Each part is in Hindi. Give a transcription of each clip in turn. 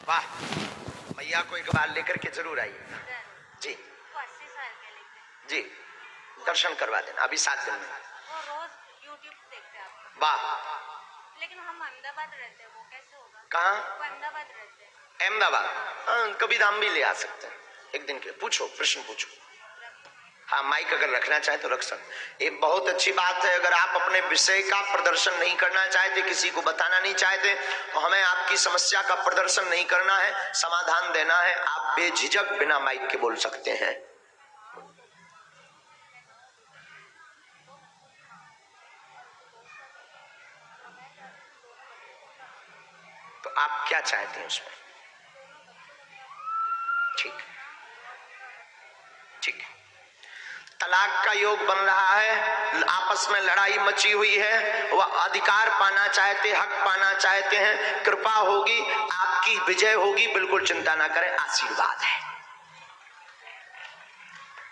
वाह, मैया को एक बार लेकर के जरूर आइए जी। 80 साल के लेके जी, दर्शन करवा देना अभी 7 दिन में। वो रोज यूट्यूब देखते हैं आपको। वाह, लेकिन हम अहमदाबाद रहते हैं, वो कैसे होगा? कहाँ? वो अहमदाबाद रहते हैं। अहमदाबाद? हाँ, कभी दाम भी ले आ सकते हैं एक दिन के। पूछो, प्रश्न पूछो। हाँ, माइक अगर रखना चाहे तो रख सकते। ये बहुत अच्छी बात है। अगर आप अपने विषय का प्रदर्शन नहीं करना चाहते, किसी को बताना नहीं चाहते, तो हमें आपकी समस्या का प्रदर्शन नहीं करना है, समाधान देना है। आप बेझिझक बिना माइक के बोल सकते हैं। तो आप क्या चाहते हैं उसमें? ठीक ठीक। तलाक का योग बन रहा है, आपस में लड़ाई मची हुई है, वह अधिकार पाना चाहते, हक पाना चाहते हैं। कृपा होगी, आपकी विजय होगी, बिल्कुल चिंता ना करें, आशीर्वाद है।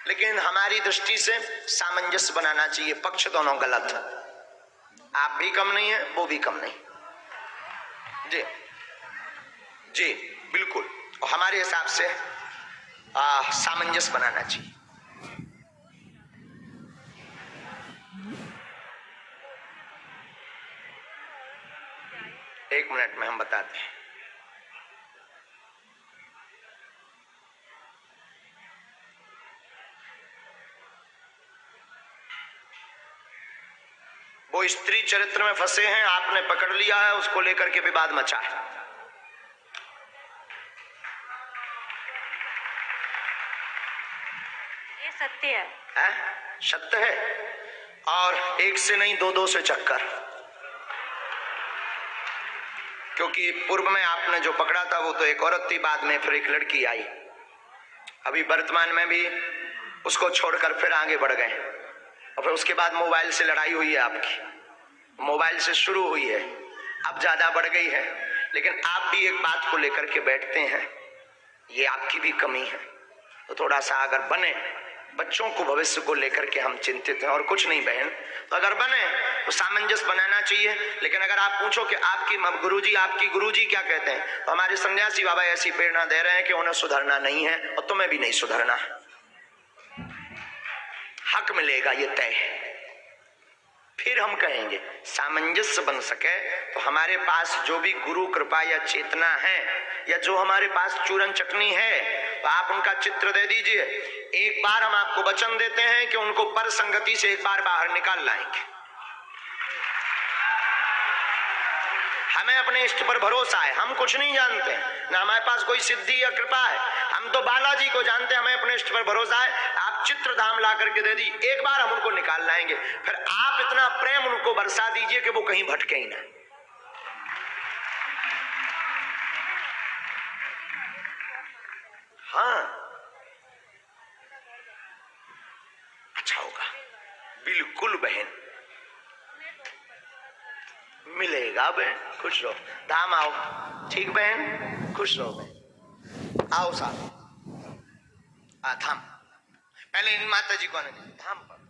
लेकिन हमारी दृष्टि से सामंजस्य बनाना चाहिए। पक्ष दोनों गलत है, आप भी कम नहीं है, वो भी कम नहीं। जी जी बिल्कुल, हमारे हिसाब से सामंजस्य बनाना चाहिए। एक मिनट में हम बताते हैं। वो स्त्री चरित्र में फंसे हैं, आपने पकड़ लिया है, उसको लेकर के विवाद मचा है। ये सत्य है, सत्य है। और एक से नहीं, दो से चक्कर। क्योंकि पूर्व में आपने जो पकड़ा था वो तो एक औरत थी, बाद में फिर एक लड़की आई। अभी वर्तमान में भी उसको छोड़कर फिर आगे बढ़ गए, और फिर उसके बाद मोबाइल से लड़ाई हुई है आपकी, मोबाइल से शुरू हुई है, अब ज्यादा बढ़ गई है। लेकिन आप भी एक बात को लेकर के बैठते हैं, ये आपकी भी कमी है। तो थोड़ा सा अगर बने, बच्चों को भविष्य को लेकर के हम चिंतित हैं और कुछ नहीं बहन, तो अगर बने तो सामंजस्य बनाना चाहिए। लेकिन अगर आप पूछो कि आपकी गुरुजी क्या कहते हैं, तो हमारे सन्यासी बाबा ऐसी प्रेरणा दे रहे हैं कि उन्हें सुधरना नहीं है और तुम्हें भी नहीं सुधरना है, हक मिलेगा, ये तय है। फिर हम कहेंगे सामंजस्य बन सके तो हमारे पास जो भी गुरु कृपा या चेतना है, या जो हमारे पास चूरन चटनी है, तो आप उनका चित्र दे दीजिए। एक बार हम आपको वचन देते हैं कि उनको पर संगति से एक बार बाहर निकाल लाएंगे। हमें अपने इष्ट पर भरोसा है, हम कुछ नहीं जानते हैं, ना हमारे पास कोई सिद्धि या कृपा है, हम तो बालाजी को जानते हैं। हमें अपने इष्ट पर भरोसा है। आप चित्र धाम ला करके दे दी, एक बार हम उनको निकाल लाएंगे। फिर आप इतना प्रेम उनको बरसा दीजिए कि वो कहीं भटके ही ना। हाँ, अच्छा होगा, बिल्कुल बहन, मिलेगा बहन, खुश रहो। धाम आओ, ठीक बहन, खुश रहो बहन, आओ साहब। धाम पहले इन माता जी को आने धाम पर,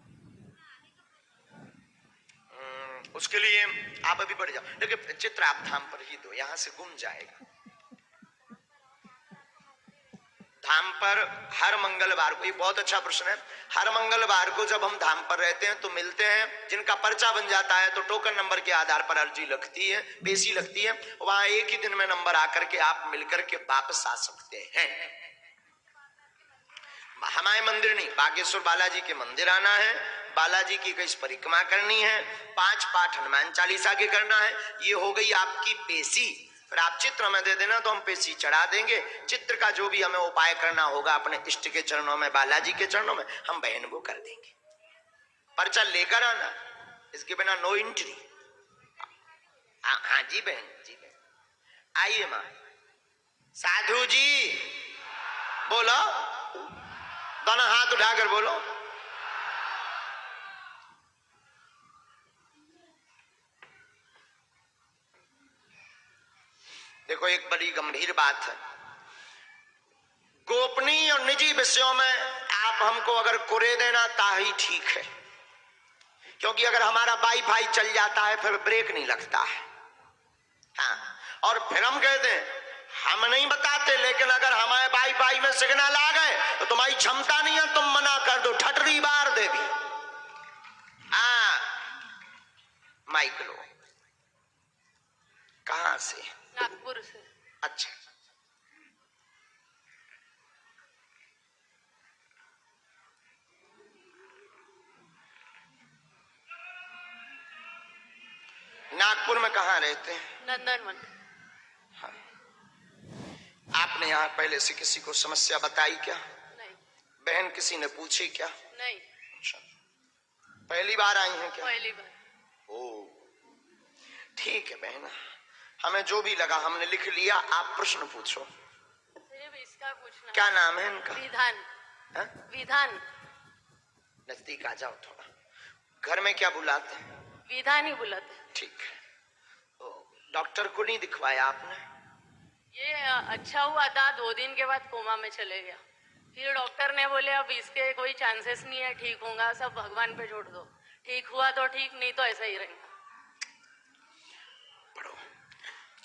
उसके लिए आप अभी बढ़ जाओ। लेकिन चित्र आप धाम पर ही दो, यहां से गुम जाएगा। धाम पर हर मंगलवार को, ये बहुत अच्छा प्रश्न है, हर मंगलवार को जब हम धाम पर रहते हैं तो मिलते हैं। जिनका पर्चा बन जाता है तो टोकन नंबर के आधार पर अर्जी लगती है, पेशी लगती है, वहां एक ही दिन में नंबर आकर के आप मिलकर के वापस आ सकते हैं। हमारे मंदिर नहीं, बागेश्वर बालाजी के मंदिर आना है, बालाजी की कई परिक्रमा करनी है, 5 पाठ हनुमान चालीसा के करना है, ये हो गई आपकी पेशी। फिर आप चित्र हमें दे देना तो हम पेशी चढ़ा देंगे। चित्र का जो भी हमें उपाय करना होगा अपने इष्ट के चरणों में, बालाजी के चरणों में, हम बहन वो कर देंगे। पर्चा लेकर आना, इसके बिना नो एंट्री। हाँ जी बहन, जी बहन, आइए मां। साधु जी बोलो, दोनों हाथ उठाकर बोलो। देखो, एक बड़ी गंभीर बात है, गोपनीय और निजी विषयों में आप हमको अगर कुरे देना ताही ठीक है, क्योंकि अगर हमारा वाईफाई चल जाता है फिर ब्रेक नहीं लगता है। हाँ, और फिर हम कहते हैं हम नहीं बताते, लेकिन अगर हमारे भाई भाई में सिग्नल आ गए तो तुम्हारी क्षमता नहीं है, तुम मना कर दो, ठटरी बार देवी। माइक लो। कहां से? नागपुर से। अच्छा, नागपुर में कहाँ रहते हैं? नंदनवन। हाँ। आपने यहाँ पहले से किसी को समस्या बताई क्या? नहीं। बहन किसी ने पूछी क्या? नहीं। अच्छा, पहली बार आई हैं क्या? पहली बार। ओ ठीक है बहन, हमें जो भी लगा हमने लिख लिया, आप प्रश्न पूछो। सिर्फ इसका पूछना। क्या नाम है इनका? विधान। हा? विधान। नजदीक आ जाओ थोड़ा। घर में क्या बुलाते हैं? विधान ही बुलाते। ठीक है। तो डॉक्टर को नहीं दिखवाया आपने? ये अच्छा हुआ था, 2 दिन के बाद कोमा में चले गया। फिर डॉक्टर ने बोले अब इसके कोई चांसेस नहीं है ठीक होगा, सब भगवान पे छोड़ दो। ठीक हुआ तो ठीक, नहीं तो ऐसा ही रहेगा।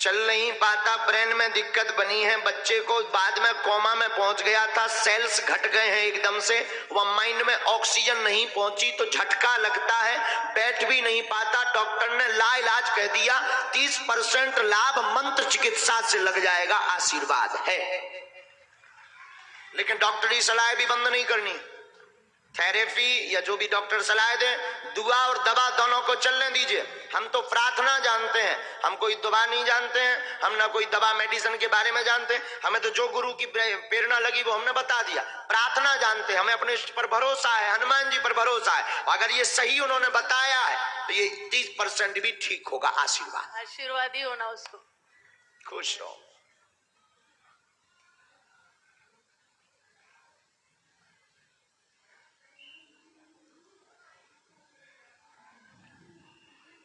चल नहीं पाता, ब्रेन में दिक्कत बनी है, बच्चे को बाद में कोमा में पहुंच गया था, सेल्स घट गए हैं एकदम से, वह माइंड में ऑक्सीजन नहीं पहुंची तो झटका लगता है, बैठ भी नहीं पाता। डॉक्टर ने लाइलाज कह दिया 30% लाभ मंत्र चिकित्सा से लग जाएगा, आशीर्वाद है। लेकिन डॉक्टरी सलाह भी बंद नहीं करनी। थेरेपी या जो भी डॉक्टर सलाह दे, दुआ और दवा दोनों को चलने दीजिए। हम तो प्रार्थना जानते हैं, हम कोई दवा नहीं जानते हैं, हम ना कोई दवा मेडिसिन के बारे में जानते हैं। हमें तो जो गुरु की प्रेरणा लगी वो हमने बता दिया। प्रार्थना जानते हैं, हमें अपने पर भरोसा है, हनुमान जी पर भरोसा है। अगर ये सही उन्होंने बताया है तो ये 30% भी ठीक होगा, आशीर्वाद। आशीर्वाद ही होना उसको। खुश रहो।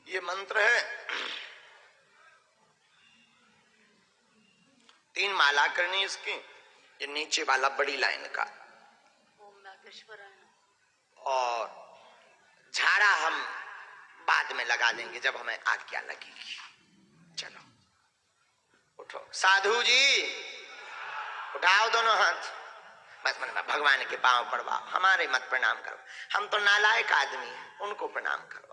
ये मंत्र है, 3 माला करनी इसकी। ये नीचे वाला बड़ी लाइन का, ओम नागेश्वराय। और झाड़ा हम बाद में लगा देंगे जब हमें आज्ञा लगेगी। चलो उठो साधु जी, उठाओ दोनों हाथ, बस मन में भगवान के पांव पड़वाओ, हमारे मत प्रणाम करो। हम तो नालायक आदमी हैं, उनको प्रणाम करवाओ।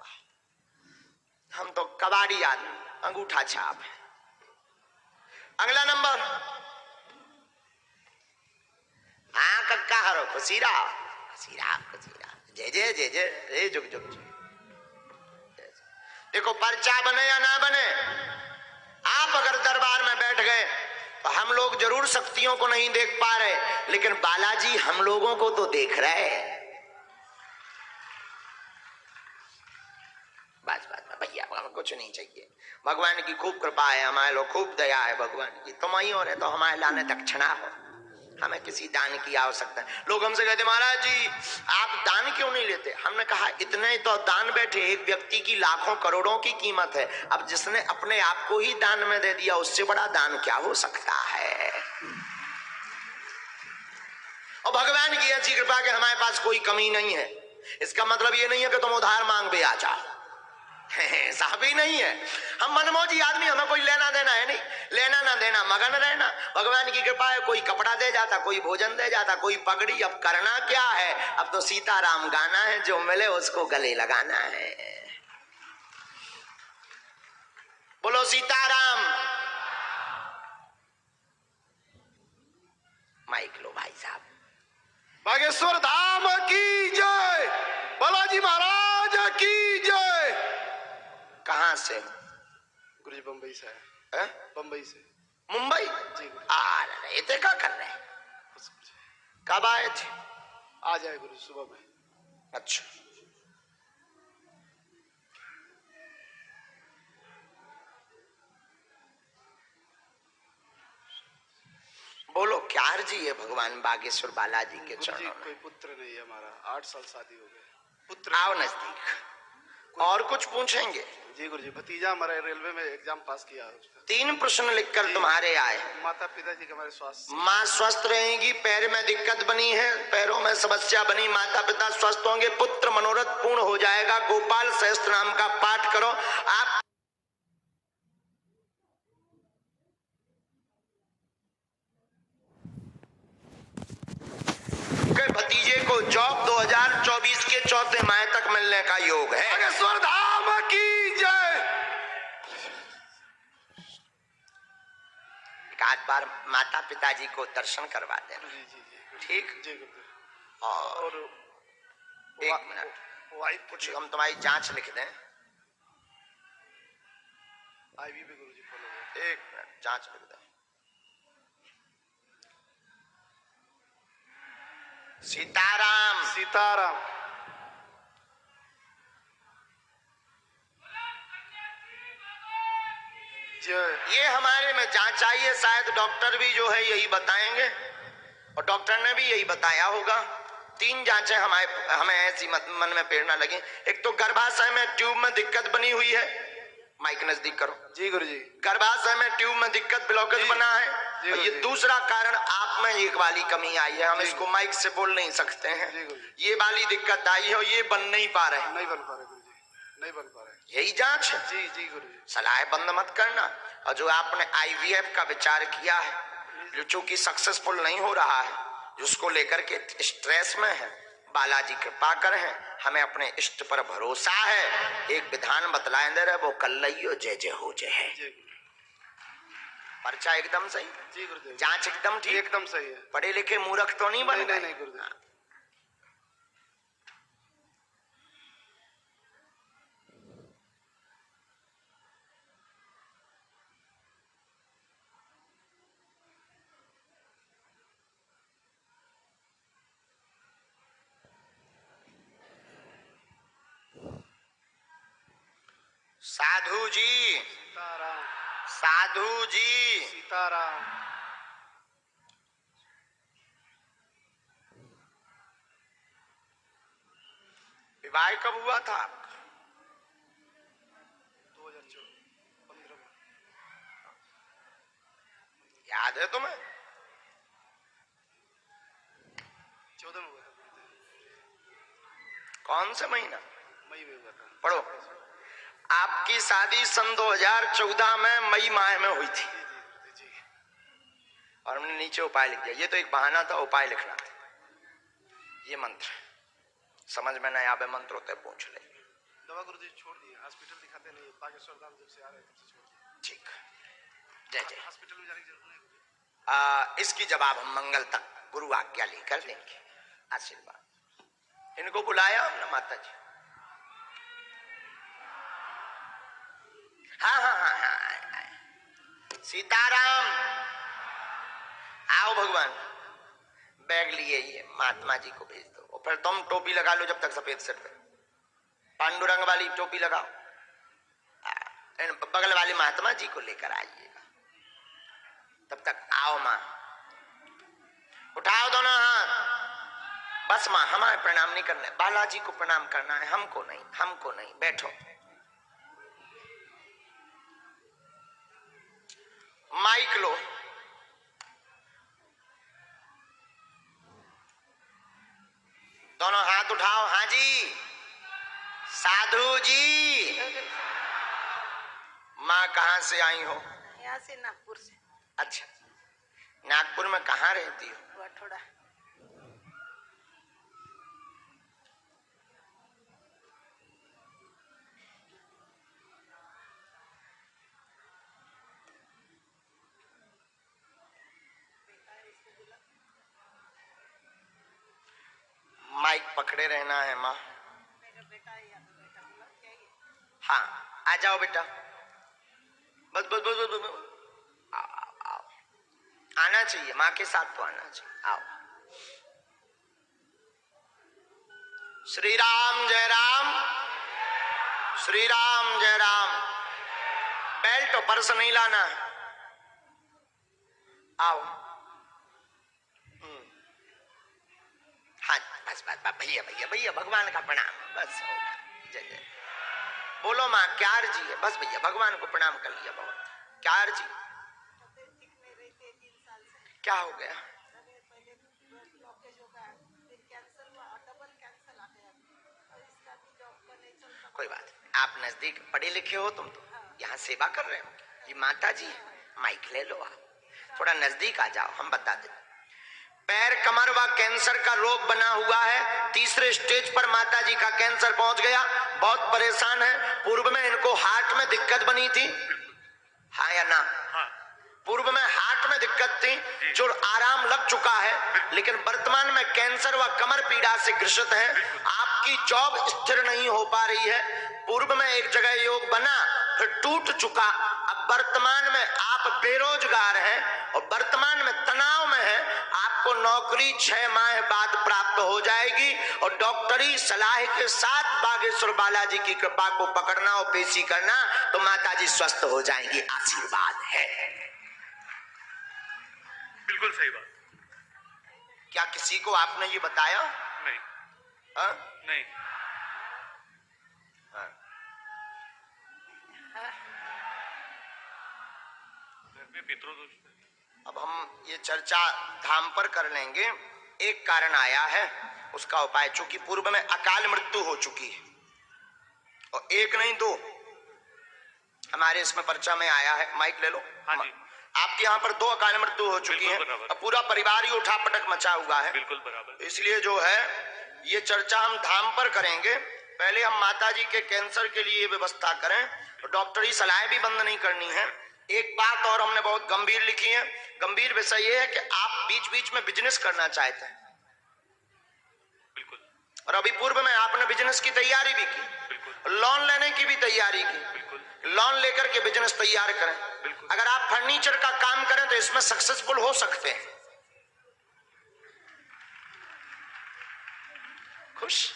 हम तो कबाड़ी आदमी, अंगूठा छाप है। अगला नंबर, हाँ कक्का हरो, खुशीरा खुशीरा खुशीरा, जय जय जय जय, रे जुग जुग जुग। देखो पर्चा बने या ना बने, आप अगर दरबार में बैठ गए तो हम लोग जरूर शक्तियों को नहीं देख पा रहे, लेकिन बालाजी हम लोगों को तो देख रहे हैं। बस बस भैया, हमें कुछ नहीं चाहिए। भगवान की खूब कृपा है, हमारे लोग खूब दया है भगवान की। तुम ही हो रहे तो हमारे लाने दक्षिणा हो, हमें किसी दान की आवश्यकता है। लोग हमसे कहते महाराज जी आप दान क्यों नहीं लेते? हमने कहा इतने तो दान बैठे, एक व्यक्ति की लाखों करोड़ों की कीमत है। अब जिसने अपने आप को ही दान में दे दिया, उससे बड़ा दान क्या हो सकता है? और भगवान की ऐसी कृपा के हमारे पास कोई कमी नहीं है। इसका मतलब ये नहीं है कि तुम उधार मांग भी आ जाओ, साहब ही नहीं है। हम मनमोजी आदमी, हमें कोई लेना देना है नहीं, लेना ना देना, मगन रहना। भगवान की कृपा है, कोई कपड़ा दे जाता, कोई भोजन दे जाता, कोई पगड़ी। अब करना क्या है? अब तो सीताराम गाना है, जो मिले उसको गले लगाना है। बोलो सीताराम। माइक लो भाई साहब। बागेश्वर धाम की जय, बालाजी महाराज की जय। कहां से? गुरुजी बम्बई से है? बम्बई से। मुंबई जी आ रहे थे, क्या कर रहे? कब आए थे? आ जाए गुरु सुबह में। अच्छा, बोलो क्या अर्जी है भगवान बागेश्वर बालाजी के चरणों में? कोई पुत्र नहीं है हमारा, 8 साल शादी हो गए, पुत्र। आओ नजदीक। और कुछ पूछेंगे? जी गुरुजी, भतीजा हमारा रेलवे में एग्जाम पास किया। 3 प्रश्न लिखकर तुम्हारे आए। माता पिताजी के हमारे स्वास्थ्य। माँ स्वस्थ रहेगी, पैर में दिक्कत बनी है, पैरों में समस्या बनी, माता पिता स्वस्थ होंगे, पुत्र मनोरथ पूर्ण हो जाएगा। गोपाल सहस्त्र नाम का पाठ करो। आप को जॉब 2024 के चौथे माह तक मिलने का योग है। नागेश्वर धाम की जय। एक आध बार माता पिताजी को दर्शन करवा देना, जी जी जी ठीक। जी गुरुदेव। और एक मिनट, वाइफ कुछ हम तुम्हारी जांच लिख दें। आईवी भी गुरुजी फॉलो। एक मिनट, जांच लिख दें। सीताराम। सीताराम। जय। ये हमारे में जांच आई है, शायद डॉक्टर भी जो है यही बताएंगे, और डॉक्टर ने भी यही बताया होगा। 3 जांचें हमें ऐसी मन में प्रेरणा लगी। एक तो गर्भाशय में ट्यूब में दिक्कत बनी हुई है, माइक नजदीक करो। जी गुरुजी। गर्भाशय में ट्यूब में दिक्कत, ब्लॉकेज बना है। और ये दूसरा कारण आप में एक वाली कमी आई है, हम इसको माइक से बोल नहीं सकते हैं। ये वाली दिक्कत आई है और ये बन नहीं पा रहे। नहीं बन पा रहे गुरुजी, नहीं बन पा रहे। यही जांच है। जी जी गुरुजी। सलाह बंद मत करना। और जो आपने IVF का विचार किया है, जो चूंकि सक्सेसफुल नहीं हो रहा है, जिसको लेकर के स्ट्रेस में है, बालाजी कृपा कर है, हमें अपने इष्ट पर भरोसा है। एक विधान बतलाए दे रहे, वो कल्लइयो जय जय हो जय है। पर्चा एकदम सही, जी गुरुदेव। जांच एकदम ठीक, एकदम सही है। पढ़े लिखे मूर्ख तो नहीं बन गए। नहीं गुरुदेव। साधु जी, सीताराम। साधु जी, सीताराम। विवाह कब हुआ था आपका? 2015 में। याद है तुम्हें? 14 में हुआ था गुरुदेव। कौन सा महीना? मई में हुआ था। पढ़ो। आपकी शादी सन 2014 में मई माह में हुई थी। जी। और हमने नीचे उपाय लिख दिया। ये तो एक बहाना था, उपाय लिखना था। ये मंत्र समझ में नहीं आवे, मंत्र होते पूछ ले। दवा गुरुजी छोड़ दिए, हॉस्पिटल दिखाते नहीं। बागेश्वर धाम जब से आ रहे तब से छोड़ दिए। ठीक, जय जय। हॉस्पिटल में जाने की जरूरत नहीं है। इसकी जवाब हम मंगल तक गुरु आज्ञा लेकर देंगे। आशीर्वाद। इनको बुलाया हमने माता जी। हाँ हाँ हाँ हाँ, सीताराम आओ भगवान। बैग लिए ये महात्मा जी को भेज दो, और फिर तुम टोपी लगा लो जब तक सफेद सिर पे, पांडुरंग वाली टोपी लगाओ। बगल वाले महात्मा जी को लेकर आइएगा। तब तक आओ माँ, उठाओ दोनों हाथ। बस माँ, हमारे प्रणाम नहीं करना है, बालाजी को प्रणाम करना है, हमको नहीं, हमको नहीं। बैठो। माइक लो। दोनों हाथ उठाओ। हाँ जी। साधु जी, माँ कहाँ से आई हो? यहाँ से, नागपुर से। अच्छा, नागपुर में कहाँ रहती हो? वाठोड़ा। माइक पकड़े रहना है माँ। मेरा बेटा है, या तो बेटा बुला के आइए। हाँ, आ जाओ बेटा। बस बस बस बस, बस। आओ आओ आओ। आना चाहिए, माँ के साथ तो आना चाहिए। आओ। श्री राम जय राम, श्री राम जय राम। बेल्ट और पर्स नहीं लाना है। आओ। हाँ बस बस बस, भैया भैया भैया, भगवान का प्रणाम। बस हो गया। जय जय। बोलो माँ, क्या अर्जी है? बस भैया, भगवान को प्रणाम कर लिया। बहुत क्या अर्जी? क्या हो गया? कोई बात नहीं, आप नजदीक पढ़े लिखे हो, तुम तो यहाँ सेवा कर रहे हो। ये माता जी है, माइक ले लो। आप थोड़ा नजदीक आ जाओ, हम बता दें। पैर कमर व कैंसर का रोग बना हुआ है। तीसरे स्टेज पर माता जी का कैंसर पहुंच गया, बहुत परेशान है। पूर्व में इनको हार्ट में दिक्कत बनी थी, हाँ या ना? हाँ। पूर्व में हार्ट में दिक्कत थी जो आराम लग चुका है, लेकिन वर्तमान में कैंसर व कमर पीड़ा से ग्रसित है। आपकी जॉब स्थिर नहीं हो पा रही है। पूर्व में एक जगह योग बना, फिर टूट चुका। अब वर्तमान में आप बेरोजगार हैं और वर्तमान में तनाव में हैं। आपको नौकरी 6 माह बाद प्राप्त हो जाएगी और डॉक्टरी सलाह के साथ बागेश्वर बालाजी की कृपा को पकड़ना और पेशी करना, तो माता जी स्वस्थ हो जाएंगी। आशीर्वाद है। बिल्कुल सही बात। क्या किसी को आपने ये बताया? नहीं। हाँ? नहीं। हाँ। घर में पितृदोष। अब हम ये चर्चा धाम पर कर लेंगे। एक कारण आया है, उसका उपाय, चूंकि पूर्व में अकाल मृत्यु हो चुकी है और एक नहीं 2 हमारे इसमें पर्चा में आया है। माइक ले लो। हाँ जी। आपके यहाँ पर 2 अकाल मृत्यु हो चुकी है। अब पूरा परिवार ही उठा पटक मचा हुआ है। बिल्कुल बराबर। इसलिए जो है ये चर्चा हम धाम पर करेंगे। पहले हम माता जी के कैंसर के लिए व्यवस्था करें, तो डॉक्टरी सलाह भी बंद नहीं करनी है। एक बात और हमने बहुत गंभीर लिखी है। गंभीर विषय ये है कि आप बीच बीच में बिजनेस करना चाहते हैं, बिल्कुल। और अभी पूर्व में आपने बिजनेस की तैयारी भी की, बिल्कुल। लोन लेने की भी तैयारी की। बिल्कुल। लोन लेकर के बिजनेस तैयार करें। बिल्कुल। अगर आप फर्नीचर का काम करें तो इसमें सक्सेसफुल हो सकते हैं। खुश?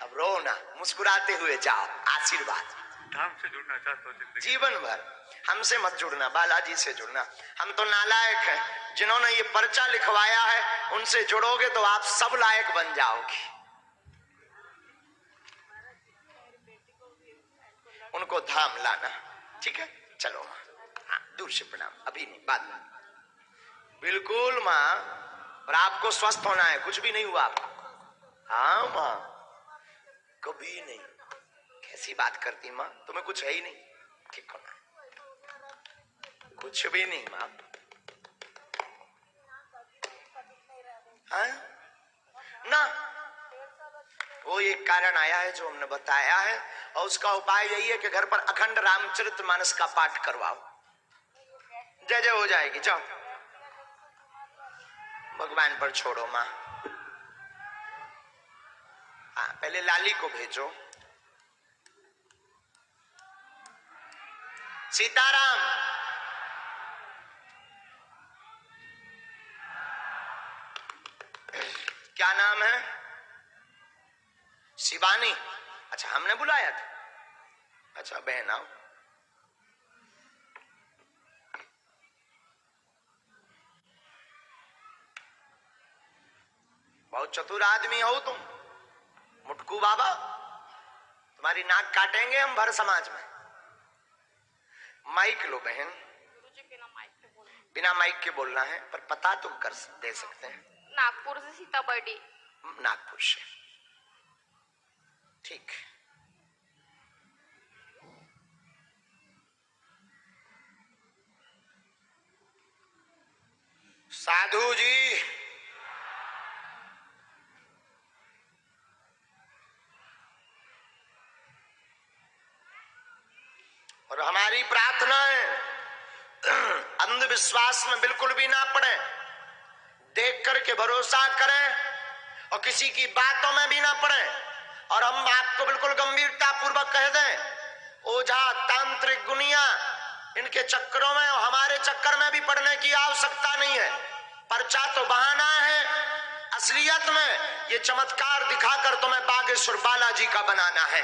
अब रो ना, मुस्कुराते हुए जाओ। आशीर्वाद। धाम से जुड़ना चाहता हूँ जीवन भर। हमसे मत जुड़ना, बालाजी से जुड़ना। हम तो नालायक हैं। जिन्होंने ये पर्चा लिखवाया है उनसे जुड़ोगे तो आप सब लायक बन जाओगे। उनको धाम लाना, ठीक है? चलो माँ। हाँ, दूर से प्रणाम। अभी नहीं, बाद में। बिल्कुल माँ। और आपको स्वस्थ होना है, कुछ भी नहीं हुआ आपको। हाँ माँ, कभी नहीं। कैसी बात करती माँ, तुम्हें कुछ है ही नहीं। ठीक होना, कुछ भी नहीं माँ। हाँ ना, वो एक कारण आया है जो हमने बताया है, और उसका उपाय यही है कि घर पर अखंड रामचरितमानस का पाठ करवाओ। जय जय हो जाएगी। जाओ, भगवान पर छोड़ो माँ। हाँ, पहले लाली को भेजो। सीताराम। क्या नाम है? शिवानी। अच्छा, हमने बुलाया था। अच्छा बहन आओ। बहुत चतुर आदमी हो तुम, मुटकू बाबा। तुम्हारी नाक काटेंगे हम भर समाज में। माइक लो बहन। बिना माइक के बोलना है, पर पता तो कर दे सकते हैं। नागपुर से सीताबर्डी। नागपुर से, ठीक। साधु जी, और हमारी प्रार्थना है अंधविश्वास में बिल्कुल भी ना पड़े, देख करके भरोसा करें और किसी की बातों में भी ना पड़े। और हम आपको बिल्कुल गंभीरता पूर्वक कह दें, ओझा तांत्रिक गुनिया इनके चक्करों में और हमारे चक्कर में भी पड़ने की आवश्यकता नहीं है। पर्चा तो बहाना है, असलियत में ये चमत्कार दिखाकर तुम्हें बागेश्वर बालाजी का बनाना है।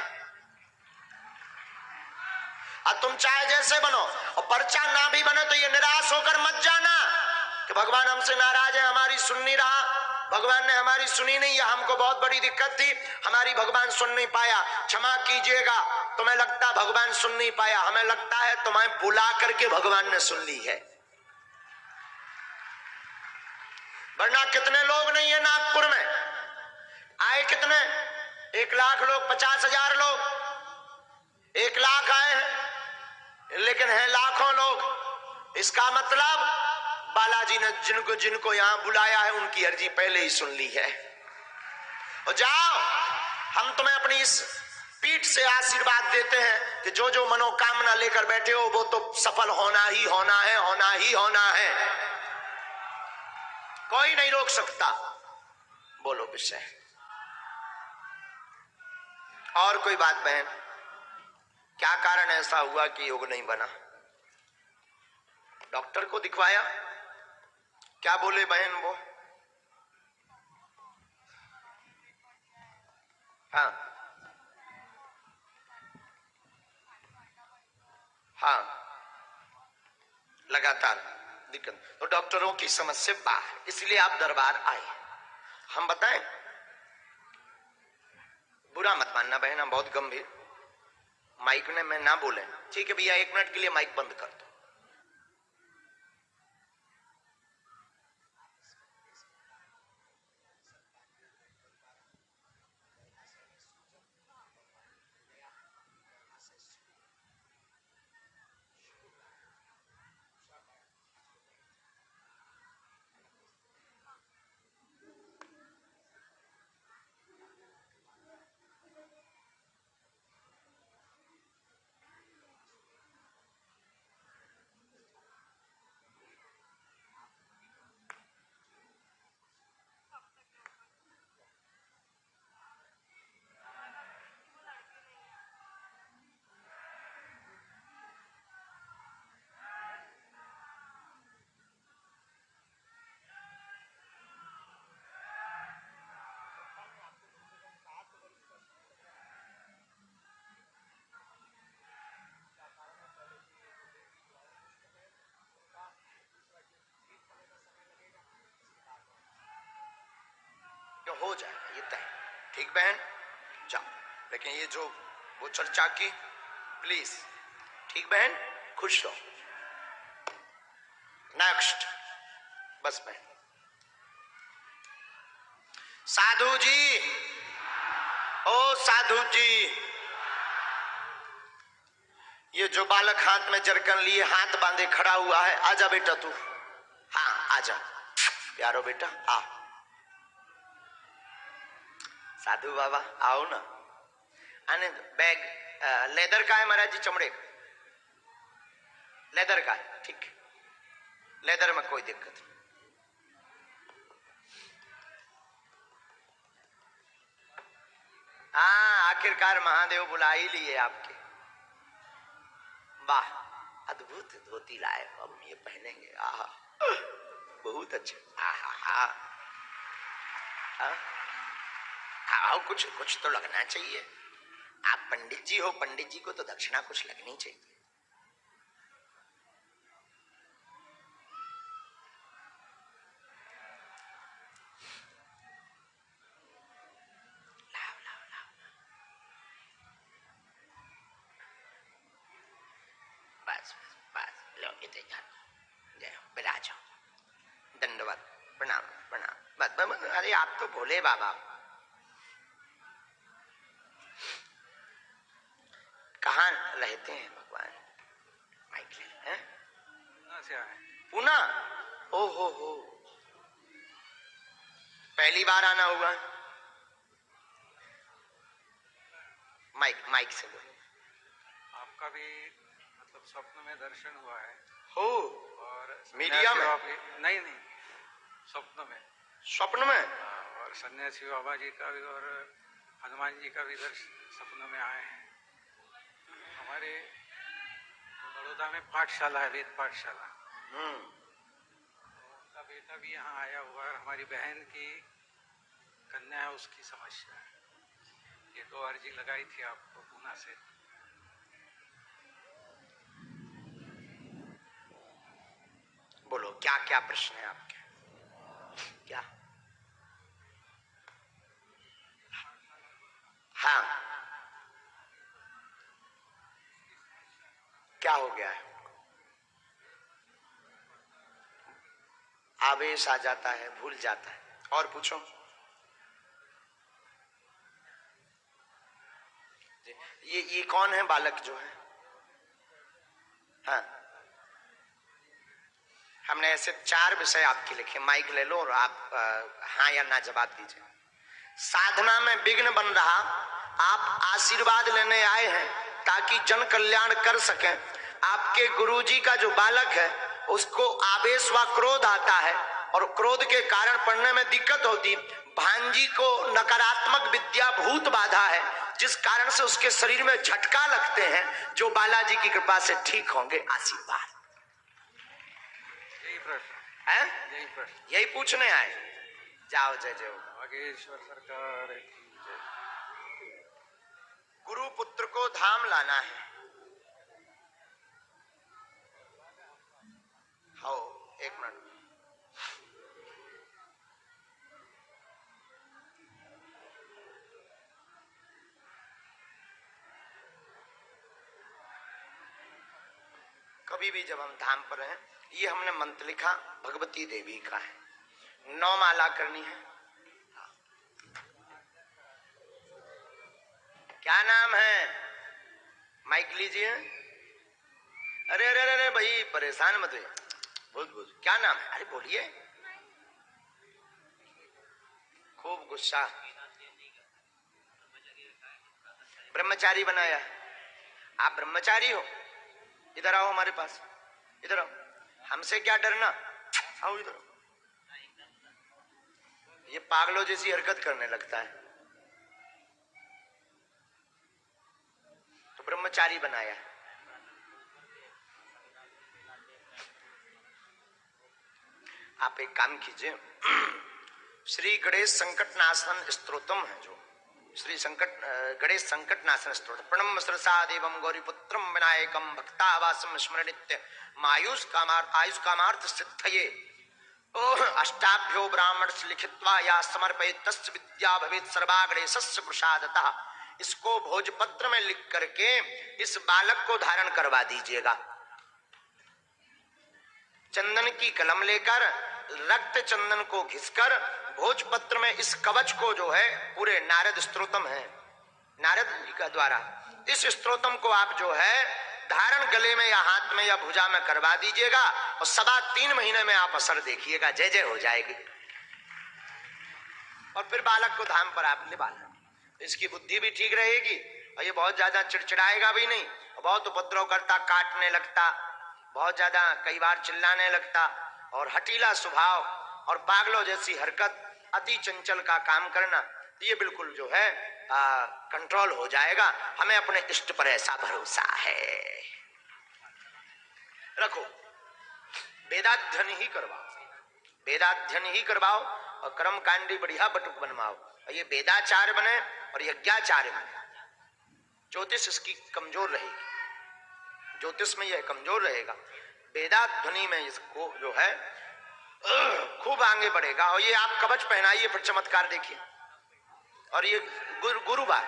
अब तुम चाहे जैसे बनो, और पर्चा ना भी बने तो ये निराश होकर मत जाना कि भगवान हमसे नाराज है, हमारी सुन नहीं रहा, भगवान ने हमारी सुनी नहीं, या हमको बहुत बड़ी दिक्कत थी, हमारी भगवान सुन नहीं पाया। क्षमा कीजिएगा, तुम्हें लगता है भगवान सुन नहीं पाया, हमें लगता है तुम्हें बुला करके भगवान ने सुन ली है। वरना कितने लोग नहीं है नागपुर में आए, कितने 1 लाख लोग, 50,000 लोग, 1 लाख आए हैं, लेकिन है लाखों लोग। इसका मतलब बालाजी ने जिनको जिनको यहां बुलाया है उनकी अर्जी पहले ही सुन ली है। और जाओ, हम तुम्हें अपनी इस पीठ से आशीर्वाद देते हैं कि जो जो मनोकामना लेकर बैठे हो वो तो सफल होना ही होना है, होना ही होना है। कोई नहीं रोक सकता। बोलो विषय और कोई बात बहन, क्या कारण ऐसा हुआ कि योग नहीं बना? डॉक्टर को दिखवाया, क्या बोले बहन वो? हाँ हाँ, लगातार दिक्कत, तो डॉक्टरों की समझ से बाहर, इसलिए आप दरबार आए। हम बताएं, बुरा मत मानना बहन, हम बहुत गंभीर, माइक ने मैं ना बोले, ठीक है भैया 1 मिनट के लिए माइक बंद कर दो। हो जाएगा ये तय, ठीक बहन? जाओ, लेकिन ये जो वो चर्चा की प्लीज, ठीक बहन? खुश रहो। नेक्स्ट, बस बहन। साधु जी, ओ साधु जी, ये जो बालक हाथ में जरकन लिए हाथ बांधे खड़ा हुआ है, आजा बेटा तू। हाँ आजा प्यारो बेटा, आ। साधु बाबा आओ ना। आने बैग लेदर का है महाराज जी, चमड़े का? लेदर का है, ठीक, लेदर में कोई दिक्कत नहीं। हाँ, आखिरकार महादेव बुला ही लिए आपके। वाह, अद्भुत धोती लाए, अब ये पहनेंगे। आहा, बहुत अच्छे। आहा, आओ, कुछ कुछ तो लगना चाहिए। आप पंडित जी हो, पंडित जी को तो दक्षिणा कुछ लगनी चाहिए। लाओ लाओ लाओ, बस बस बस, लो इतने जाओ, बिराजो, दंडवत, प्रणाम प्रणाम, बस बस। अरे आप तो भोले बाबा। कहाँ रहते हैं भगवान? माइक ले हैं? पूना? ओ हो, पहली बार आना हुआ? माइक से बोलो। आपका भी मतलब स्वप्न में दर्शन हुआ है हो? और मीडिया में? नहीं, स्वप्न में। और सन्यासी बाबा जी का भी और हनुमान जी का भी दर्शन सपनों में आए हैं। हमारे बड़ौदा में पाठशाला है, वेद पाठशाला, उनका बेटा भी यहाँ आया हुआ है। हमारी बहन की कन्या है, उसकी समस्या है। ये 2 अर्जी लगाई थी आपको पूना से। बोलो क्या क्या प्रश्न है आपके? क्या? हाँ, क्या हो गया है? आवेश आ जाता है, भूल जाता है। और पूछो। ये कौन है बालक जो है? हाँ हमने ऐसे 4 विषय आपके लिखे, माइक ले लो और आप हाँ या ना जवाब दीजिए। साधना में विघ्न बन रहा, आप आशीर्वाद लेने आए हैं ताकि जन कल्याण कर सकें। आपके गुरुजी का जो बालक है उसको आवेश व क्रोध आता है और क्रोध के कारण पढ़ने में दिक्कत होती। भांजी को नकारात्मक विद्या भूत बाधा है, जिस कारण से उसके शरीर में झटका लगते हैं, जो बालाजी की कृपा से ठीक होंगे। आशीर्वाद यही प्रश्न है, यही प्रश्न यही पूछने आए। जाओ जय जय। बागेश्वर सरकार की जय। गुरु पुत्र को धाम लाना है। हाँ, एक मिनट। कभी भी जब हम धाम पर हैं, ये हमने मंत्र लिखा भगवती देवी का है, 9 माला करनी है। क्या नाम है? माइक लीजिए। अरे अरे अरे भाई परेशान मत हुए, बोल क्या नाम है? अरे बोलिए। खूब गुस्सा। ब्रह्मचारी बनाया। आप ब्रह्मचारी हो? इधर आओ हमारे पास, इधर आओ। हमसे क्या डरना, आओ इधर। ये पागलों जैसी हरकत करने लगता है, तो ब्रह्मचारी बनाया। आप एक काम कीजिए, श्री गणेश संकट नाशन स्तोत्रम है, जो श्री गणेश संकट नाशन स्तोत्र। प्रणम सरसा देवम गौरीपुत्रम विनायकम भक्तावासम स्मरण नित्य आयुष कामार्थ सिद्धये। अष्टाभ्यो ब्राह्मण लिखित्वा या समर्पयेत् तस्य विद्या भवेत् सर्वा गणेशस्य प्रसादतः। इसको भोजपत्र में लिख करके इस बालक को धारण करवा दीजिएगा। चंदन की कलम लेकर रक्त चंदन को घिसकर भोजपत्र में इस कवच को, जो है पूरे नारद स्तोत्रम है, नारद जी का द्वारा, इस स्तोत्रम को आप जो है धारण गले में या हाथ में या भुजा में करवा दीजिएगा और 3.25 महीने में आप असर देखिएगा, जय जय हो जाएगी। और फिर बालक को धाम पर आप ले बालक, इसकी बुद्धि भी ठीक रहेगी और ये बहुत ज्यादा चिड़चिड़ाएगा भी नहीं, बहुत उपद्रव करता, काटने लगता, बहुत ज्यादा कई बार चिल्लाने लगता और हठीला स्वभाव और पागलों जैसी हरकत, अति चंचल का काम करना, ये बिल्कुल जो है कंट्रोल हो जाएगा। हमें अपने इष्ट पर ऐसा भरोसा है। रखो, वेदाध्ययन ही करवाओ, वेदाध्ययन ही करवाओ और कर्मकांडी बढ़िया बटुक बनवाओ। और ये वेदाचार्य बने और यज्ञाचार्य बने। ज्योतिष इसकी कमजोर रहेगी, ज्योतिष में यह कमजोर रहेगा, वेदाध्वनि में इसको जो है खूब आगे बढ़ेगा। और ये आप कवच पहनाइए, फिर चमत्कार देखिए। और ये गुरुवार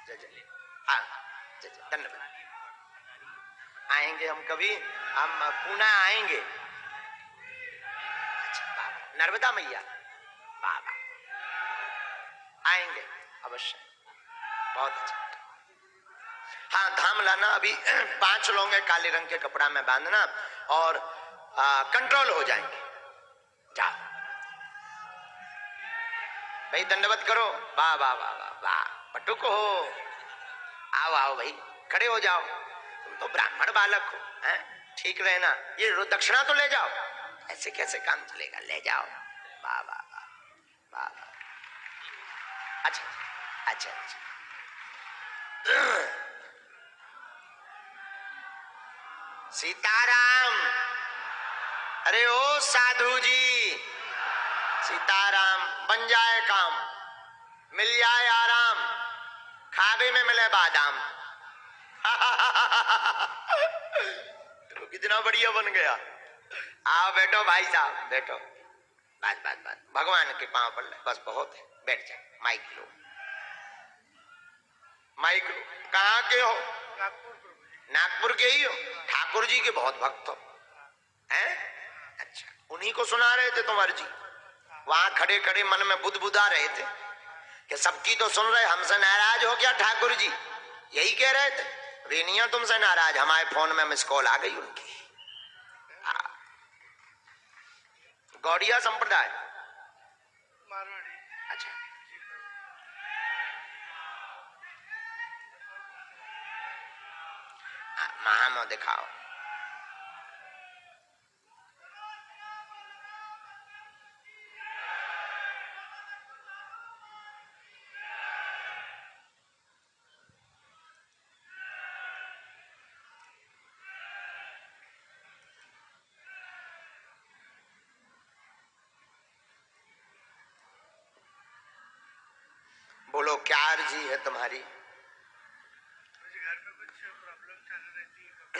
जय जय, हाँ जय जय, धन्यवाद। आएंगे हम कभी, हम पूना आएंगे। अच्छा बाबा, नर्मदा मैया बाबा आएंगे अवश्य, बहुत अच्छा। हाँ, धाम लाना। अभी 5 लोग हैं, काले रंग के कपड़ा में बांधना और कंट्रोल हो जाएंगे। जाओ भाई, दंडवत करो। वाह वाह वाह वाह वाह, पटुक हो। आओ आओ भाई, खड़े हो जाओ। तुम तो ब्राह्मण बालक हो, हैं? ठीक रहना। ये दक्षिणा तो ले जाओ, ऐसे कैसे काम चलेगा? ले जाओ। वाह वाह वाह वाह। अच्छा अच्छा अच्छा। सीताराम। अरे ओ साधु जी, सीताराम। बन जाए काम, मिल जाए आराम, खाबे में मिले बादाम। तो कितना बढ़िया बन गया। आओ बैठो भाई साहब, बैठो। बस बस बस, भगवान के पांव पड़ ले, बस बहुत है। बैठ जाए। माइक लो, माइक लो। कहाँ के हो? नागपुर के ही हो? ठाकुर जी के बहुत भक्त हो, हैं? अच्छा, उन्हीं को सुना रहे थे तुम्हारे जी? वहां खड़े खड़े मन में बुदबुदा रहे थे कि सबकी तो सुन रहे, हमसे नाराज हो क्या ठाकुर जी? यही कह रहे थे। वे नहीं हो तुमसे नाराज, हमारे फोन में मिस कॉल आ गई उनकी। गौड़िया संप्रदाय। मारवाड़ी। अच्छा, महामो दिखाओ। बोलो क्या अर्जी है तुम्हारी? मुझे घर में कुछ प्रॉब्लम चल रहती है कभी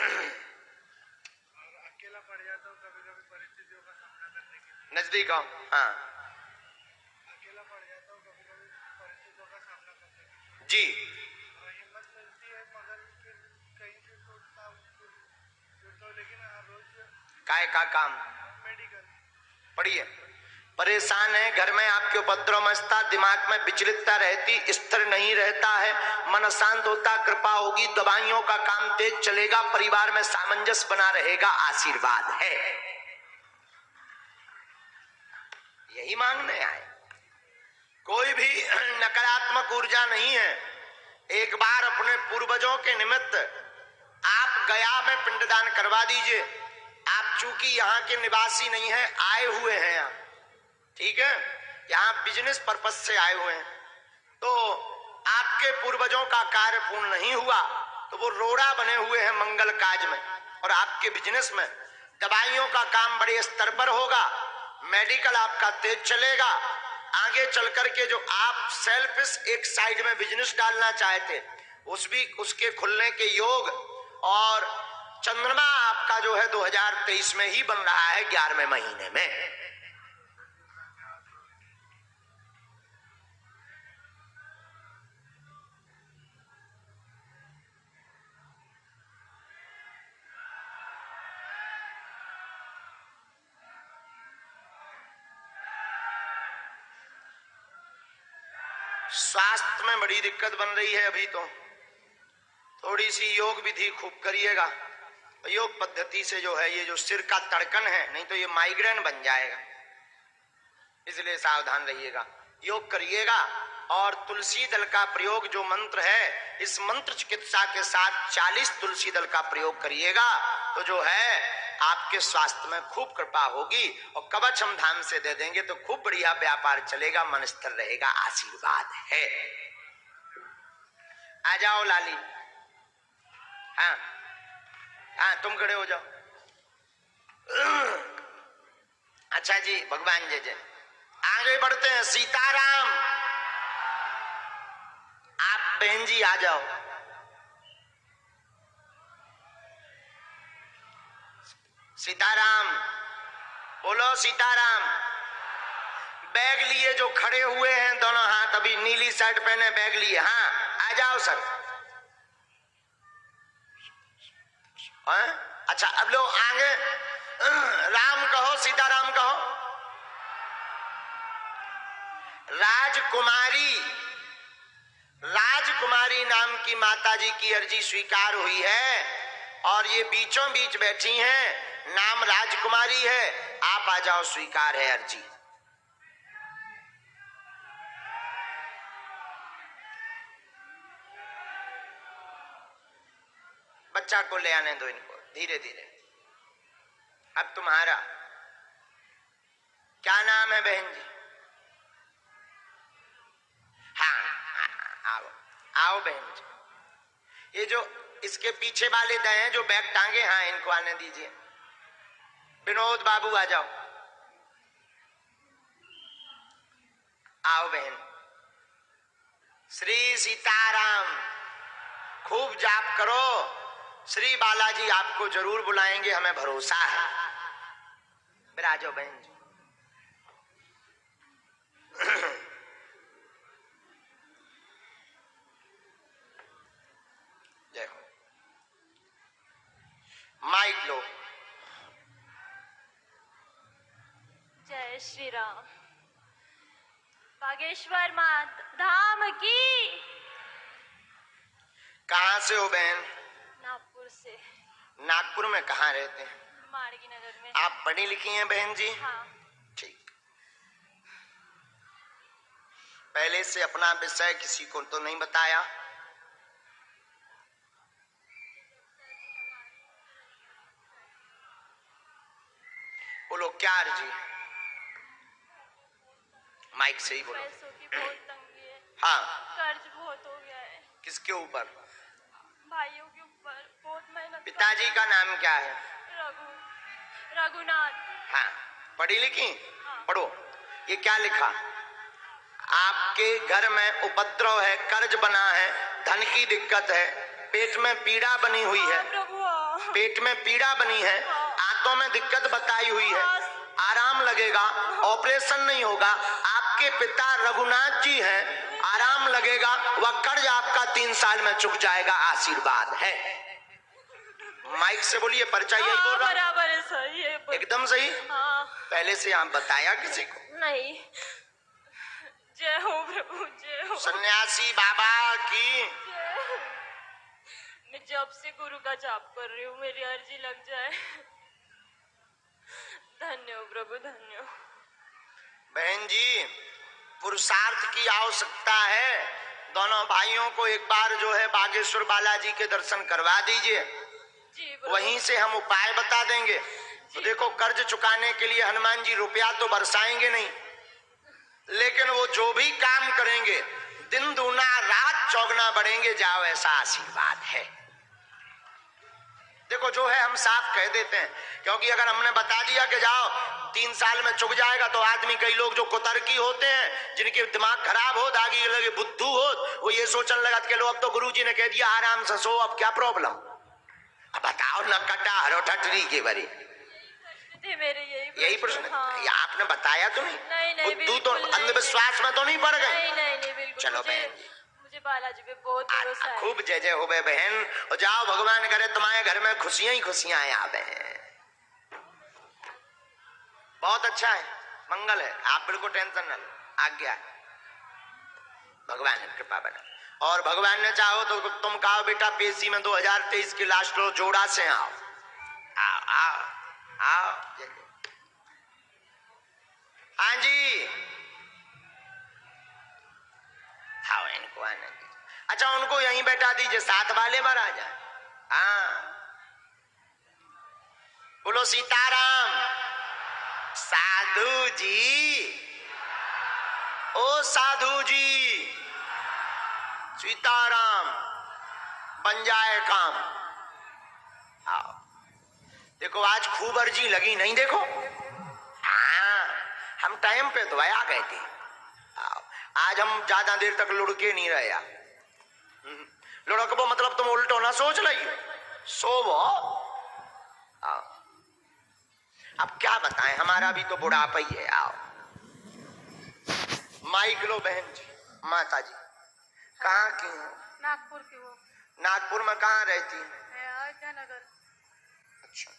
और अकेला पड़ जाता हूँ कभी कभी परिस्थितियों का सामना करने के लिए। नजदीक आओ। हाँ अकेला पड़ जाता हूँ कभी कभी परिस्थितियों का सामना करने के लिए। जी, और हिम्मत मिलती है मगर फिर कहीं से जुड़ता हूँ लेकिन रोज काय का काम मेडिकल। पढ़िए। परेशान है, घर में आपके उपद्रव मचता, दिमाग में विचलितता रहती, स्थिर नहीं रहता है, मन अशांत होता, कृपा होगी, दवाइयों का काम तेज चलेगा, परिवार में सामंजस्य बना रहेगा, आशीर्वाद है। यही मांगने आए। कोई भी नकारात्मक ऊर्जा नहीं है। एक बार अपने पूर्वजों के निमित्त आप गया में पिंडदान करवा दीजिए। आप चूंकि यहाँ के निवासी नहीं हैं, आए हुए हैं यहाँ, ठीक है, यहाँ बिजनेस पर्पस से आए हुए हैं, तो आपके पूर्वजों का कार्य पूर्ण नहीं हुआ तो वो रोड़ा बने हुए हैं मंगल काज में, और आपके बिजनेस में दवाइयों का काम बड़े स्तर पर होगा, मेडिकल आपका तेज चलेगा। आगे चल करके जो आप सेल्फिश एक साइड में बिजनेस डालना चाहते उसके खुलने के योग, और चंद्रमा आपका जो है 2023 में ही बन रहा है 11वें महीने में। स्वास्थ्य में बड़ी दिक्कत बन रही है अभी, तो थोड़ी सी योग विधि खूब करिएगा। योग पद्धति से जो है ये जो सिर का तड़कन है, नहीं तो ये माइग्रेन बन जाएगा, इसलिए सावधान रहिएगा। योग करिएगा और तुलसी दल का प्रयोग, जो मंत्र है, इस मंत्र चिकित्सा के साथ 40 तुलसी दल का प्रयोग करिएगा तो जो है आपके स्वास्थ्य में खूब कृपा होगी, और कवच हम धाम से दे देंगे तो खूब बढ़िया व्यापार चलेगा, मन स्थिर रहेगा, आशीर्वाद है। आ जाओ लाली। हाँ हाँ, तुम खड़े हो जाओ। अच्छा जी, भगवान जय जय। आगे बढ़ते हैं। सीताराम। आप बहन जी आ जाओ। सीताराम बोलो, सीताराम। बैग लिए जो खड़े हुए हैं दोनों हाथ, अभी नीली शर्ट पहने बैग लिए, हाँ आ जाओ सर। हाँ? अच्छा, अब लोग आगे राम कहो, सीताराम कहो। राजकुमारी नाम की माता जी की अर्जी स्वीकार हुई है, और ये बीचों बीच बैठी हैं, नाम राजकुमारी है। आप आ जाओ, स्वीकार है अर्जी। बच्चा को ले आने दो इनको, धीरे धीरे। अब तुम्हारा क्या नाम है बहन जी? हाँ, आओ बहन जी। ये जो इसके पीछे वाले दे हैं जो बैग टांगे, हाँ इनको आने दीजिए। विनोद बाबू आ जाओ। आओ बहन। श्री सीताराम। खूब जाप करो, श्री बालाजी आपको जरूर बुलाएंगे, हमें भरोसा है। विराजो बहन जी। जय हो। माइक लो। जय श्री राम। बागेश्वर मां धाम की। कहाँ से हो बहन? नागपुर से। नागपुर में कहाँ रहते हैं? माड़गी नगर में। आप पढ़ी लिखी हैं बहन जी? हाँ। से अपना विषय किसी को तो नहीं बताया। बोलो क्या अर्जी? माइक से ही बोलो। पैसों की बहुत तंगी है। हाँ, कर्ज बहुत हो गया है। किसके ऊपर? भाइयों के ऊपर बहुत मेहनत। पिताजी का नाम क्या है? रघुनाथ। हाँ, पढ़ी लिखी? हाँ। पढ़ो। ये क्या लिखा? आपके घर में उपद्रव है, कर्ज बना है, धन की दिक्कत है, पेट में पीड़ा बनी हुई है, पेट में पीड़ा बनी है, आंतों में दिक्कत बताई हुई है, आराम लगेगा, ऑपरेशन नहीं होगा, आपके पिता रघुनाथ जी हैं, आराम लगेगा, वह कर्ज आपका 3 साल में चुक जाएगा, आशीर्वाद है। माइक से बोलिए, पर्चा यही बोल रहा? बराबर है सर, ये एकदम सही। हाँ। पहले से आप बताया किसी को? नहीं। जय हो प्रभु, जय हो। सन्यासी बाबा की। मैं जब से गुरु का जाप कर रही हूँ, मेरी अर्जी लग जाए। धन्य हो प्रभु, धन्य हो। बहन जी, पुरुषार्थ की आवश्यकता है। दोनों भाइयों को एक बार जो है बागेश्वर बालाजी के दर्शन करवा दीजिए, वहीं से हम उपाय बता देंगे। तो देखो, कर्ज चुकाने के लिए हनुमान जी रुपया तो बरसाएंगे नहीं, लेकिन वो जो भी काम करेंगे दिन दूना रात चौगना बढ़ेंगे, जाओ ऐसा आशीर्वाद है। देखो, जो है हम साफ कह देते हैं, क्योंकि अगर हमने बता दिया कि जाओ 3 साल में चुक जाएगा, तो आदमी, कई लोग जो कुतर्की होते हैं, जिनके दिमाग खराब हो, दागी लगे, बुद्धू हो, वो ये सोचने लगा कि लो अब तो गुरुजी ने कह दिया आराम से सो, अब क्या प्रॉब्लम। अब बताओ न कटा हरो ठटरी के बारे मेरे यही प्रश्न। हाँ। ये आपने बताया तो नहीं? नहीं, बुद्धू तो अंधविश्वास में तो नहीं पड़ गए? नहीं, बिल्कुल। चलो बहन, मुझे बालाजी पे बहुत भरोसा है। खूब जय जय हो बे बहन, और जाओ, भगवान करे तुम्हारे घर में खुशियां ही खुशियां आवे। बहुत अच्छा है, मंगल है, आप बिल्कुल टेंशन न लो, आज्ञा है, भगवान है, कृपा बना। और भगवान ने चाहो तो तुम कहो बेटा पेशी में 2023 की लास्ट लो, जोड़ा से आओ आओ आओ आओ। हाँ जी, आओ, इनको आने दीजिए। अच्छा, उनको यहीं बैठा दीजिए, साथ वाले बार आ जाए। हाँ, बोलो सीताराम। साधु जी, ओ साधु जी, सीताराम, बन जाए काम। आओ, देखो आज खूब अर्जी लगी नहीं? देखो, हाँ, हम टाइम पे तो आ गए थे। आओ, आज हम ज्यादा देर तक लुढ़के नहीं रहे। लुढ़कबो मतलब तुम उल्टो ना सोच ली, सोवो। आओ, अब क्या बताएं, हमारा भी तो बुढ़ापा ही है। आओ, माइक लो बहन जी। माता जी कहाँ की हो? नागपुर की हो। नागपुर में कहाँ रहती? अयोध्या नगर। अच्छा,